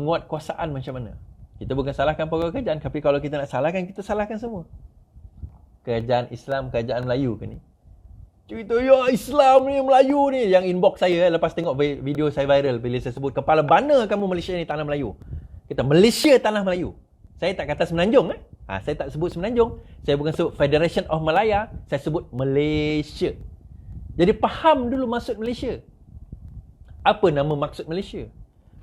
penguatkuasaan macam mana. Kita bukan salahkan pegawai kerajaan, tapi kalau kita nak salahkan, kita salahkan semua. Kerajaan Islam, kerajaan Melayu ke ni? Cerita, ya Islam ni, Melayu ni. Yang inbox saya lepas tengok video saya viral bila saya sebut, kepala bana kamu Malaysia ni tanah Melayu. Kita Malaysia tanah Melayu. Saya tak kata Semenanjung. Saya tak sebut Semenanjung. Saya bukan sebut Federation of Malaya. Saya sebut Malaysia. Jadi faham dulu maksud Malaysia. Apa nama maksud Malaysia?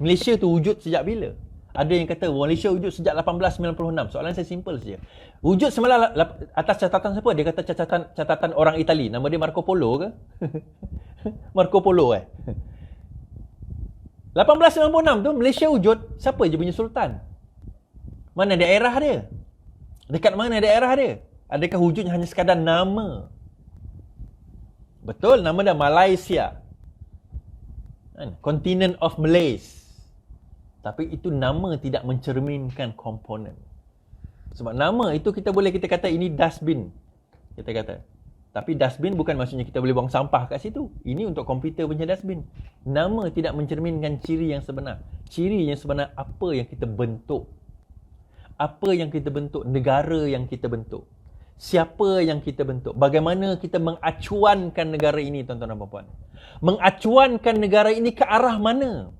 Malaysia tu wujud sejak bila? Ada yang kata Malaysia wujud sejak 1896. Soalan saya simple saja. Wujud semula atas catatan siapa? Dia kata catatan orang Itali. Nama dia Marco Polo ke? Marco Polo 1896 tu Malaysia wujud. Siapa je punya sultan? Mana daerah dia? Dekat mana daerah dia? Adakah wujudnya hanya sekadar nama? Betul, nama dia Malaysia. Continent of Malays. Tapi itu nama tidak mencerminkan komponen. Sebab nama itu kita kata ini dustbin. Kita kata. Tapi dustbin bukan maksudnya kita boleh buang sampah kat situ. Ini untuk komputer punya dustbin. Nama tidak mencerminkan ciri yang sebenar. Ciri yang sebenar apa yang kita bentuk. Apa yang kita bentuk. Negara yang kita bentuk. Siapa yang kita bentuk. Bagaimana kita mengacuankan negara ini, tuan-tuan dan puan-puan. Mengacuankan negara ini ke arah mana?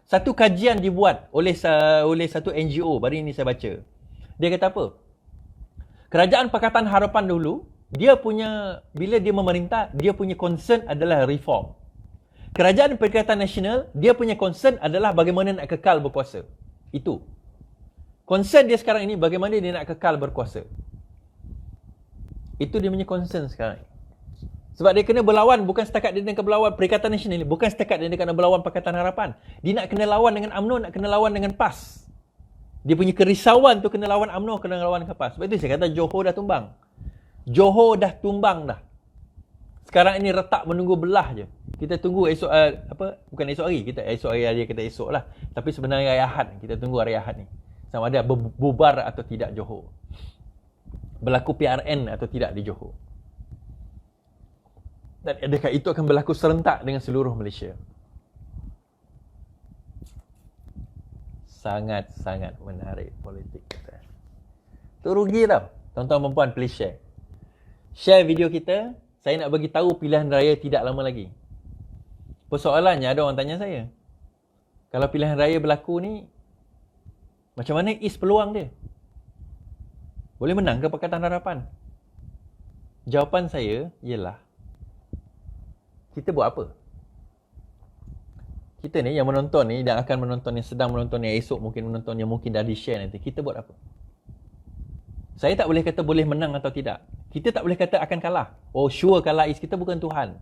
Satu kajian dibuat oleh satu NGO. Baru ini saya baca. Dia kata apa? Kerajaan Pakatan Harapan dulu, bila dia memerintah, dia punya concern adalah reform. Kerajaan Perikatan Nasional, dia punya concern adalah bagaimana nak kekal berkuasa. Itu. Concern dia sekarang ini, bagaimana dia nak kekal berkuasa. Itu dia punya concern sekarang. Sebab dia kena berlawan, bukan setakat dia nak berlawan Perikatan Nasional ni, bukan setakat dia kena berlawan Pakatan Harapan. Dia nak kena lawan dengan UMNO, nak kena lawan dengan PAS. Dia punya kerisauan tu kena lawan UMNO, kena lawan dengan PAS. Sebab itu saya kata Johor dah tumbang. Johor dah tumbang dah. Sekarang ini retak menunggu belah je. Kita tunggu esok, bukan esok hari, esok hari dia kata esok lah. Tapi sebenarnya hari Ahad, kita tunggu hari Ahad ni. Sama ada bubar atau tidak Johor. Berlaku PRN atau tidak di Johor. Dan adakah itu akan berlaku serentak dengan seluruh Malaysia? Sangat-sangat menarik politik kita. Tu rugi tau. Tuan-tuan dan puan, please share. Share video kita. Saya nak bagi tahu pilihan raya tidak lama lagi. Persoalannya ada orang tanya saya. Kalau pilihan raya berlaku ni, macam mana is peluang dia? Boleh menang ke Pakatan Harapan? Jawapan saya ialah, kita buat apa? Kita ni yang menonton ni, yang akan menonton, yang sedang menonton, yang esok mungkin menonton, yang mungkin dah di-share nanti. Kita buat apa? Saya tak boleh kata boleh menang atau tidak. Kita tak boleh kata akan kalah. Oh sure kalah is, kita bukan Tuhan.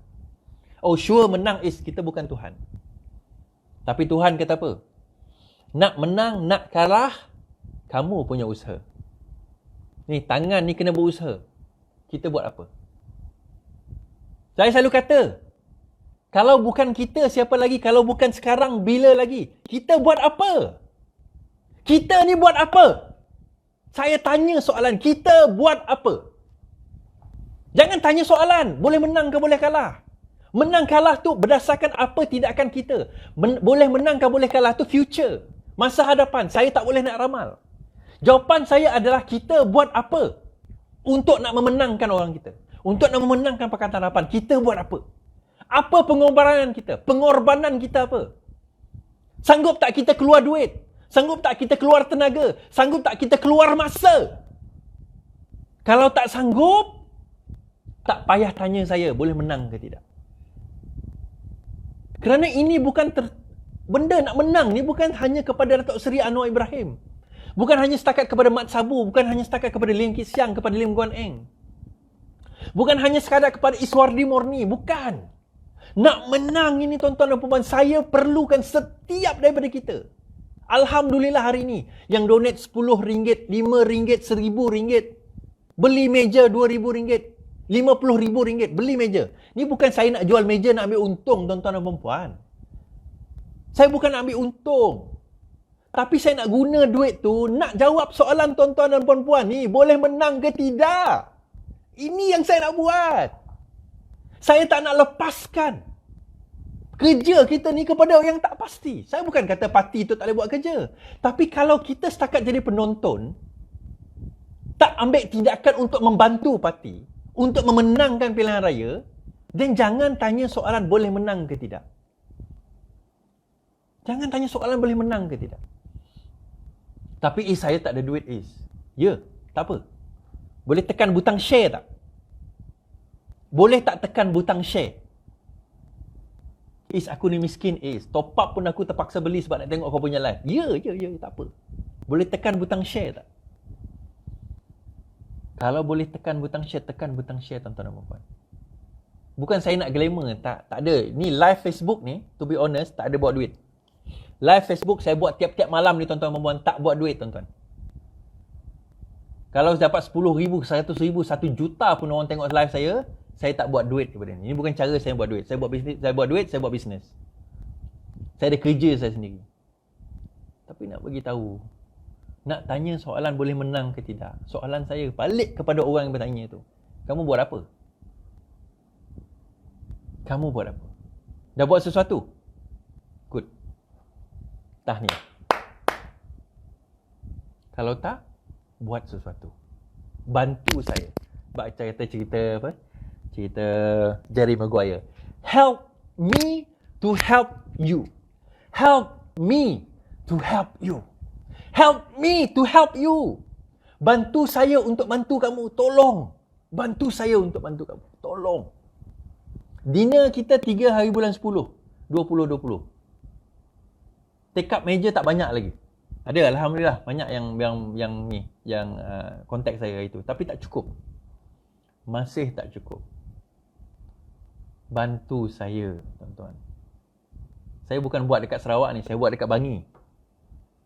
Oh sure menang is, kita bukan Tuhan. Tapi Tuhan kata apa? Nak menang, nak kalah, kamu punya usaha. Ni tangan ni kena berusaha. Kita buat apa? Saya selalu kata, kalau bukan kita, siapa lagi? Kalau bukan sekarang, bila lagi? Kita buat apa? Kita ni buat apa? Saya tanya soalan, kita buat apa? Jangan tanya soalan, boleh menang ke boleh kalah. Menang kalah tu berdasarkan apa tindakan kita. Boleh menang ke boleh kalah tu future. Masa hadapan, saya tak boleh nak ramal. Jawapan saya adalah kita buat apa? Untuk nak memenangkan orang kita. Untuk nak memenangkan Pakatan Harapan, kita buat apa? Apa pengorbanan kita? Pengorbanan kita apa? Sanggup tak kita keluar duit? Sanggup tak kita keluar tenaga? Sanggup tak kita keluar masa? Kalau tak sanggup, tak payah tanya saya boleh menang ke tidak. Kerana ini bukan benda nak menang ni bukan hanya kepada Datuk Seri Anwar Ibrahim. Bukan hanya setakat kepada Mat Sabu, bukan hanya setakat kepada Lim Kit Siang, kepada Lim Guan Eng. Bukan hanya sekadar kepada Iswardi Morni, bukan. Nak menang ini tuan-tuan dan puan-puan, saya perlukan setiap daripada kita. Alhamdulillah hari ini yang donate RM10, RM5, RM1,000, beli meja RM2,000, RM50,000, beli meja. Ni bukan saya nak jual meja nak ambil untung tuan-tuan dan puan-puan. Saya bukan nak ambil untung. Tapi saya nak guna duit tu nak jawab soalan tuan-tuan dan puan-puan ni, boleh menang ke tidak? Ini yang saya nak buat. Saya tak nak lepaskan Kerja kita ni kepada orang yang tak pasti. Saya bukan kata parti tu tak boleh buat kerja. Tapi kalau kita setakat jadi penonton, tak ambil tindakan untuk membantu parti, untuk memenangkan pilihan raya, dan jangan tanya soalan boleh menang ke tidak. Jangan tanya soalan boleh menang ke tidak. Tapi saya tak ada duit Ya, tak apa. Boleh tekan butang share tak? Boleh tak tekan butang share? Aku ni miskin top up pun aku terpaksa beli sebab nak tengok kau punya live. Ya, tak apa. Boleh tekan butang share tak? Kalau boleh tekan butang share, tekan butang share tuan-tuan dan puan-puan. Bukan saya nak glamour, tak ada. Ni live Facebook ni, to be honest, tak ada buat duit. Live Facebook saya buat tiap-tiap malam ni tuan-tuan dan puan-puan, tak buat duit tuan-tuan. Kalau dapat 10,000, 100,000, 1 juta pun orang tengok live saya tak buat duit daripada ni. Ini bukan cara saya buat duit. Saya buat bisnes, saya buat duit, saya buat bisnes. Saya ada kerja saya sendiri. Tapi nak bagi tahu, nak tanya soalan boleh menang ke tidak. Soalan saya balik kepada orang yang bertanya tu. Kamu buat apa? Kamu buat apa? Dah buat sesuatu? Good. Tahniah. Kalau tak, buat sesuatu. Bantu saya. Baca kata cerita apa? Cerita Jerry Maguire. Help me to help you. Help me to help you. Help me to help you. Bantu saya untuk bantu kamu. Tolong. Bantu saya untuk bantu kamu. Tolong. Dinner kita 3 hari bulan 10. 2020. Take up meja tak banyak lagi. Ada, alhamdulillah banyak yang kontak saya itu, tapi tak cukup. Masih tak cukup. Bantu saya, tuan-tuan. Saya bukan buat dekat Sarawak ni, saya buat dekat Bangi.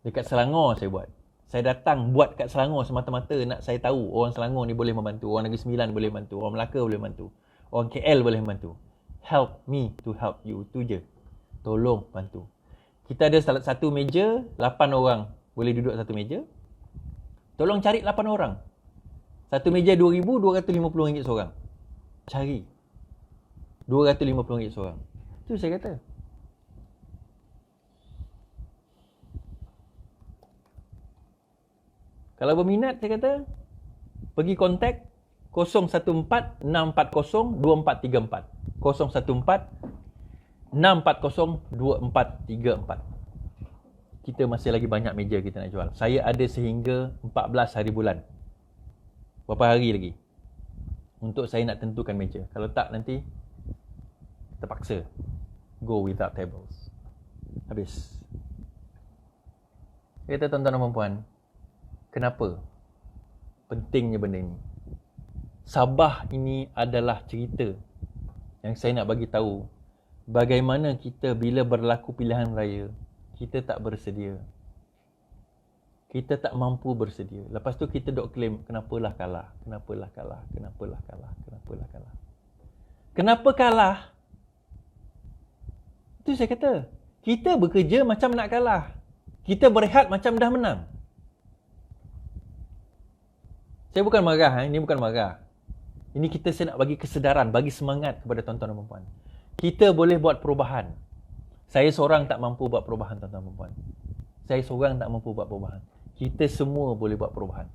Dekat Selangor saya buat. Saya datang buat dekat Selangor semata-mata nak saya tahu orang Selangor ni boleh membantu, orang Negeri Sembilan boleh bantu, orang Melaka boleh bantu, orang KL boleh bantu. Help me to help you, tu je. Tolong bantu. Kita ada satu meja, 8 orang boleh duduk satu meja. Tolong cari 8 orang. Satu meja RM2,250 seorang. Cari. RM250 seorang. Itu saya kata. Kalau berminat, saya kata, pergi kontak 014-640-2434. 014-640-2434. Kita masih lagi banyak meja kita nak jual. Saya ada sehingga 14 hari bulan. Berapa hari lagi untuk saya nak tentukan meja. Kalau tak, nanti terpaksa go without tables. Habis. Kata tuan-tuan dan puan-puan, kenapa pentingnya benda ini? Sabah ini adalah cerita yang saya nak bagi tahu bagaimana kita bila berlaku pilihan raya, kita tak bersedia. Kita tak mampu bersedia. Lepas tu kita dok claim, kenapalah kalah, kenapalah kalah, kenapalah kalah, kenapalah kalah. Kenapa kalah? Itu saya kata, kita bekerja macam nak kalah. Kita berehat macam dah menang. Saya bukan marah, ini bukan marah. Ini saya nak bagi kesedaran, bagi semangat kepada tuan-tuan dan puan-puan. Kita boleh buat perubahan. Saya seorang tak mampu buat perubahan, tuan-tuan dan puan-puan. Saya seorang tak mampu buat perubahan. Kita semua boleh buat perubahan.